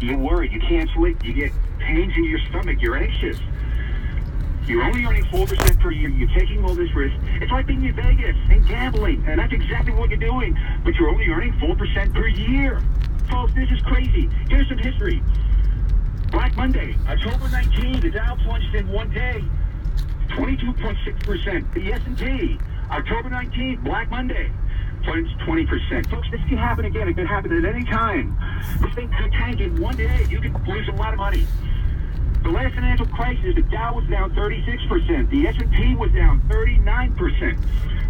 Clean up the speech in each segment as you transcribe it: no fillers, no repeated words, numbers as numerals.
You worry, you can't sleep, you get pains in your stomach, you're anxious. You're only earning 4% per year. You're taking all this risk. It's like being in Vegas and gambling, and that's exactly what you're doing. But you're only earning 4% per year. Folks, this is crazy. Here's some history. Black Monday, October 19, the Dow plunged in one day, 22.6%. The S&P, October 19th, Black Monday, plunged 20%. Folks, this can happen again. It could happen at any time. This thing could tank in one day. You could lose a lot of money. The last financial crisis, the Dow was down 36%. The S&P was down 39%.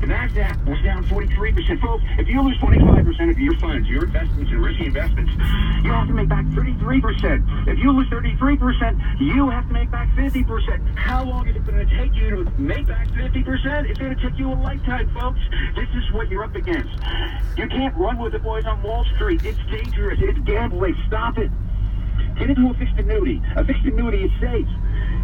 The NASDAQ was down 43%. Folks, if you lose 25% of your funds, your investments and risky investments, you have to make back 33%. If you lose 33%, you have to make back 50%. How long is it going to take you to make back 50%? It's going to take you a lifetime, folks. This is what you're up against. You can't run with the boys on Wall Street. It's dangerous. It's gambling. Stop it. Get into a fixed annuity. A fixed annuity is safe.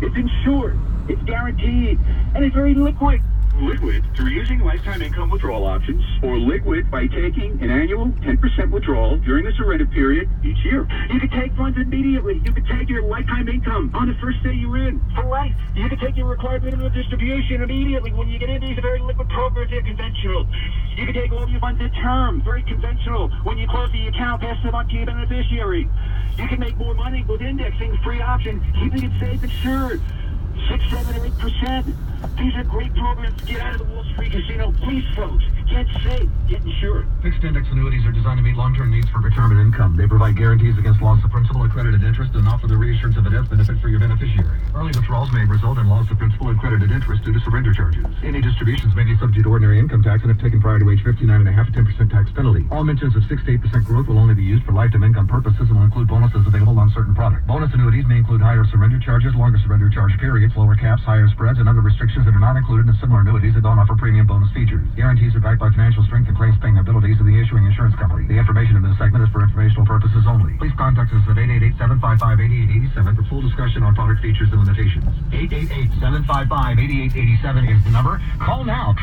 It's insured. It's guaranteed. And it's very liquid. Liquid through using lifetime income withdrawal options, or liquid by taking an annual 10% withdrawal during the surrender period each year. You can take funds immediately. You can take your lifetime income on the first day you're in for life. You can take your required minimum distribution immediately when you get in. These are very liquid programs. They're conventional. You can take all your funds in term, very conventional. When you close the account, pass them on to your beneficiary. You can make more money with indexing, free option, keeping it safe, insured. 6, 7, or 8%. These are great programs. Get out of the Wall Street casino. Please, folks. Get safe. Get insured. Fixed index annuities are designed to meet long-term needs for retirement income. They provide guarantees against loss of principal, accredited interest, and offer the reassurance of a death benefit for your beneficiary. Early withdrawals may result in loss of principal and credited interest due to surrender charges. Any distributions may be subject to ordinary income tax and if taken prior to age 59 and a half, 10% tax penalty. All mentions of 6 to 8% growth will only be used for lifetime income purposes and will include bonuses available on certain products. Bonus annuities may include higher surrender charges, longer surrender charge periods, lower caps, higher spreads, and other restrictions that are not included in similar annuities that don't offer premium bonus features. Guarantees are backed by financial strength and claims paying abilities of the issuing insurance company. The information in this segment is for informational purposes only. Please contact us at 888-755-8887 for full discussion on product features and limitations. 888-755-8887 is the number. Call now,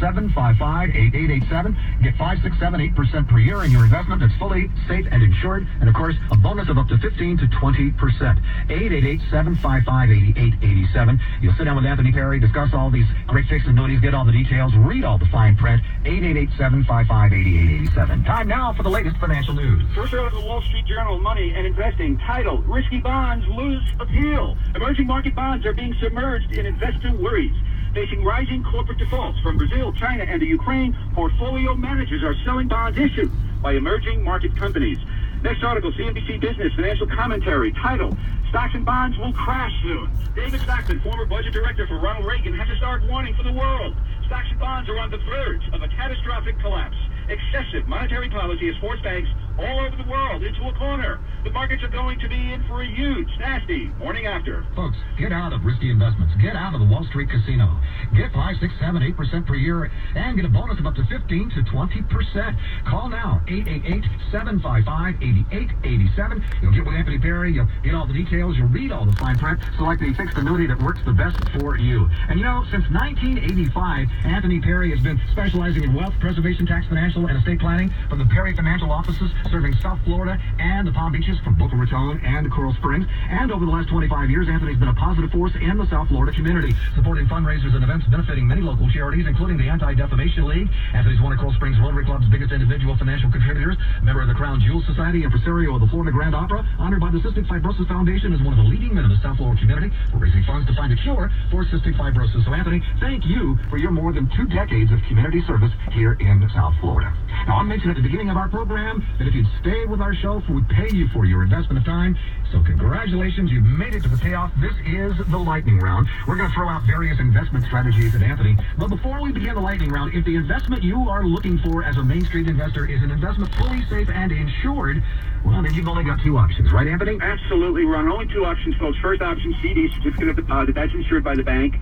888-755-8887. Get 5, 6, 7, 8% per year in your investment that's fully safe and insured, and of course, a bonus of up to 15 to 20%. 888-755-8887. You'll sit down with Anthony Perry, discuss all these great fixed annuities, get all the details, read all the fine print. 888-755-8887. Time now for the latest financial news. First out of the Wall Street Journal, Money and Investing, titled, Risky Bonds Lose Appeal. Emerging market bonds are being submerged in investor worries. Facing rising corporate defaults from Brazil, China, and the Ukraine, portfolio managers are selling bonds issued by emerging market companies. Next article, CNBC Business Financial Commentary, titled, Stocks and Bonds Will Crash Soon. David Stockman, former budget director for Ronald Reagan, has a stark warning for the world. Stocks and bonds are on the verge of a catastrophic collapse. Excessive monetary policy has forced banks all over the world into a corner. The markets are going to be in for a huge, nasty morning after. Folks, get out of risky investments. Get out of the Wall Street casino. Get 5, 6, 7, 8% per year and get a bonus of up to 15 to 20%. Call now, 888-755-8887. You'll get with Anthony Perry. You'll get all the details. You'll read all the fine print. Select the fixed annuity that works the best for you. And you know, since 1985, Anthony Perry has been specializing in wealth preservation, tax, financial, and estate planning from the Perry Financial offices serving South Florida and the Palm Beaches, from Boca Raton and Coral Springs. And over the last 25 years, Anthony's been a positive force in the South Florida community, supporting fundraisers and events benefiting many local charities, including the Anti-Defamation League. Anthony's one of Coral Springs Rotary Club's biggest individual financial contributors, member of the Crown Jewel Society, impresario of the Florida Grand Opera, honored by the Cystic Fibrosis Foundation as one of the leading men in the South Florida community for raising funds to find a cure for cystic fibrosis. So, Anthony, thank you for your more than 2 decades of community service here in South Florida. Now, I mentioned at the beginning of our program that if you'd stay with our show, we'd pay you for your investment of time. So congratulations, you've made it to the payoff. This is the lightning round. We're going to throw out various investment strategies at Anthony. But before we begin the lightning round, if the investment you are looking for as a Main Street investor is an investment fully safe and insured, well, then you've only got 2 options, right, Anthony? Absolutely, Ron. Only 2 options, folks. First option, CD, certificate of deposit. That's insured by the bank.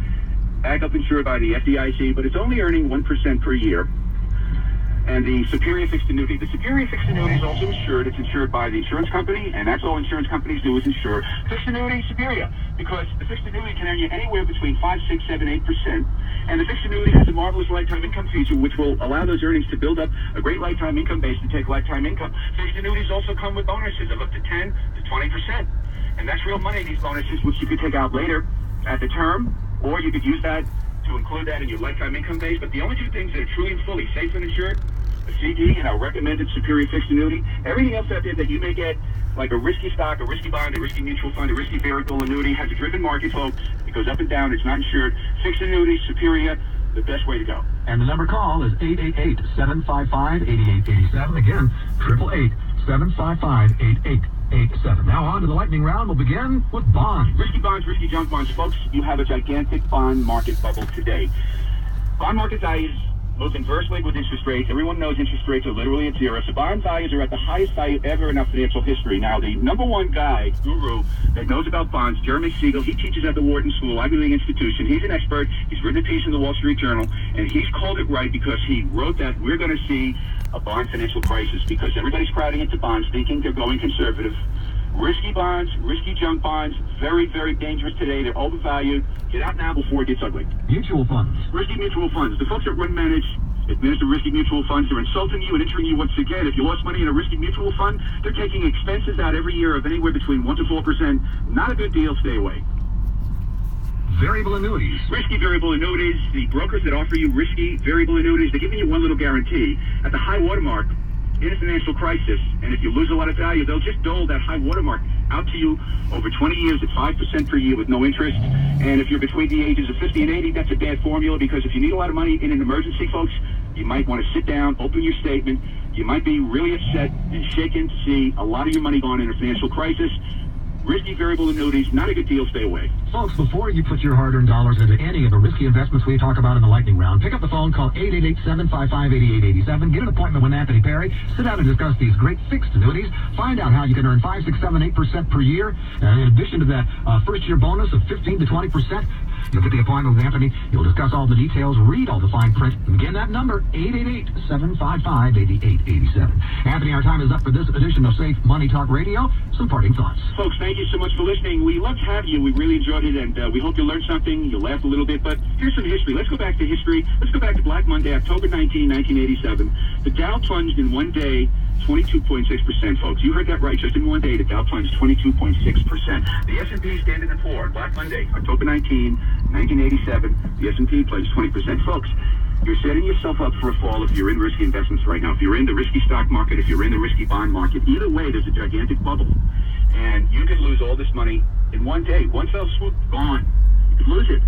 Backup insured by the FDIC, but it's only earning 1% per year. and the Superior Fixed Annuity. The Superior Fixed Annuity is also insured. It's insured by the insurance company, and that's all insurance companies do is insure fixed annuity Superior, because the fixed annuity can earn you anywhere between 5, 6, 7, 8%, and the fixed annuity has a marvelous lifetime income feature, which will allow those earnings to build up a great lifetime income base to take lifetime income. Fixed annuities also come with bonuses of up to 10 to 20%, and that's real money, these bonuses, which you could take out later at the term, or you could use that to include that in your lifetime income base. But the only two things that are truly and fully safe and insured, a CD and our recommended Superior Fixed Annuity. Everything else out there that you may get, like a risky stock, a risky bond, a risky mutual fund, a risky variable annuity, has a driven market, folks. It goes up and down. It's not insured. Fixed annuity, Superior, the best way to go. And the number call is 888-755-8887. Again, 888-755-8887. Now on to the lightning round. We'll begin with bonds. Risky bonds, risky junk bonds. Folks, you have a gigantic bond market bubble today. Bond market values move inversely with interest rates. Everyone knows interest rates are literally at zero. So bond values are at the highest value ever in our financial history. Now, the number one guy, guru, that knows about bonds, Jeremy Siegel, he teaches at the Wharton School, Ivy League institution. He's an expert. He's written a piece in the Wall Street Journal, and he's called it right because he wrote that we're going to see a bond financial crisis because everybody's crowding into bonds thinking they're going conservative. Risky bonds, risky junk bonds, very, very dangerous today. They're overvalued. Get out now before it gets ugly. Mutual funds. Risky mutual funds. The folks that administer risky mutual funds, they're insulting you and entering you once again. If you lost money in a risky mutual fund, they're taking expenses out every year of anywhere between 1 to 4%. Not a good deal. Stay away. Variable annuities. Risky variable annuities. The brokers that offer you risky variable annuities, they're giving you one little guarantee. At the high watermark, in a financial crisis, and if you lose a lot of value, they'll just dole that high watermark out to you over 20 years at 5% per year with no interest. And if you're between the ages of 50 and 80, that's a bad formula, because if you need a lot of money in an emergency, folks, you might want to sit down, open your statement. You might be really upset and shaken to see a lot of your money gone in a financial crisis. Risky variable annuities, not a good deal. Stay away. Folks, before you put your hard-earned dollars into any of the risky investments we talk about in the lightning round, pick up the phone, call 888-755-8887, get an appointment with Anthony Perry, sit down and discuss these great fixed annuities, find out how you can earn 5, 6, 7, 8% per year. And in addition to that first-year bonus of 15 to 20%, you'll get the appointment with Anthony. You'll discuss all the details, read all the fine print. And again, that number, 888-755-8887. Anthony, our time is up for this edition of Safe Money Talk Radio. Some parting thoughts. Folks, thank you so much for listening. We love to have you. We really enjoyed it, and we hope you learned something. You laughed a little bit, but here's some history. Let's go back to history. Let's go back to Black Monday, October 19, 1987. The Dow plunged in one day 22.6%, folks. You heard that right. Just in one day, the Dow plunged 22.6%. The S&P Standard & Poor's, Black Monday, October 19, 1987, the S&P plunged 20%. Folks, you're setting yourself up for a fall if you're in risky investments right now. If you're in the risky stock market, if you're in the risky bond market, either way, there's a gigantic bubble. And you could lose all this money in one day. One fell swoop, gone. You could lose it.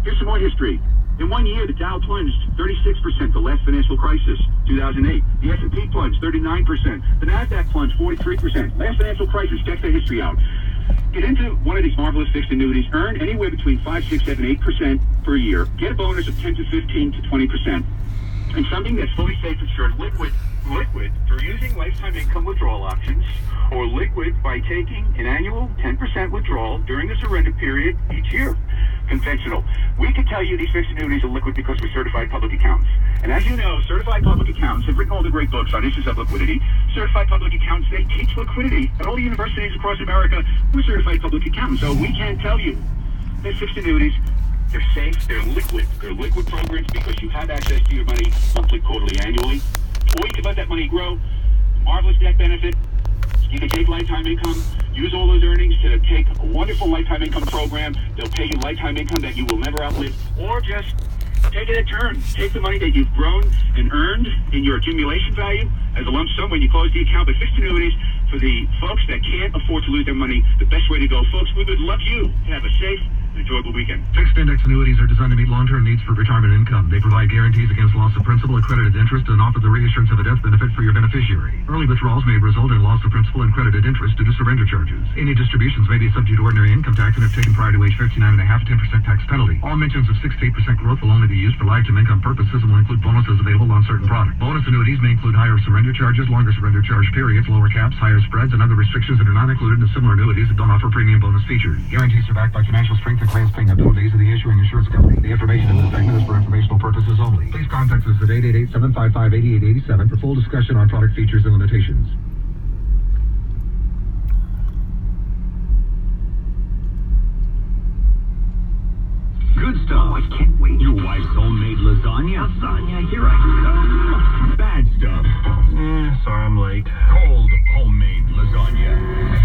Here's some more history. In 1 year, the Dow plunged 36%, the last financial crisis, 2008. The S&P plunged 39%. The NASDAQ plunged 43%. Last financial crisis, check the history out. Get into one of these marvelous fixed annuities. Earn anywhere between 5, 6, 7, 8% per year. Get a bonus of 10 to 15 to 20%. And something that's fully safe, insured, liquid through using lifetime income withdrawal options, or liquid by taking an annual 10% withdrawal during the surrender period each year. Conventional. We can tell you these fixed annuities are liquid because we're certified public accountants. And as you know, certified public accountants have written all the great books on issues of liquidity. Certified public accountants, they teach liquidity at all the universities across America. We're certified public accountants, so we can tell you that fixed annuities, they're safe, they're liquid. They're liquid programs because you have access to your money monthly, quarterly, annually. Or you can let that money grow. Marvelous death benefit. You can take lifetime income, use all those earnings to take a wonderful lifetime income program. They'll pay you lifetime income that you will never outlive. Or just take it at turns. Take the money that you've grown and earned in your accumulation value as a lump sum when you close the account. But fixed annuities, for the folks that can't afford to lose their money, the best way to go. Folks, we would love you to have a safe and enjoyable weekend. Fixed index annuities are designed to meet long-term needs for retirement income. They provide guarantees against loss of principal, accredited interest, and offer the reassurance of a death benefit for your beneficiary. Early withdrawals may result in loss of principal and credited interest due to to surrender charges. Any distributions may be subject to ordinary income tax and if taken prior to age 59.5, 10% tax penalty. All mentions of 6 to 8% growth will only be used for lifetime income purposes and will include bonuses available on certain products. Bonus annuities may include higher surrender charges, longer surrender charge periods, lower caps, higher spreads, and other restrictions that are not included in similar annuities that don't offer premium bonus features. Guarantees are backed by financial strength and claims paying abilities of the issuing insurance company. The information in this segment is for informational purposes only. Please contact us at 888-755-8887 for full discussion on product features and limitations. Good stuff. I can't wait. Your wife's homemade lasagna. Lasagna, here I come. Bad stuff. Sorry I'm late. Cold homemade lasagna.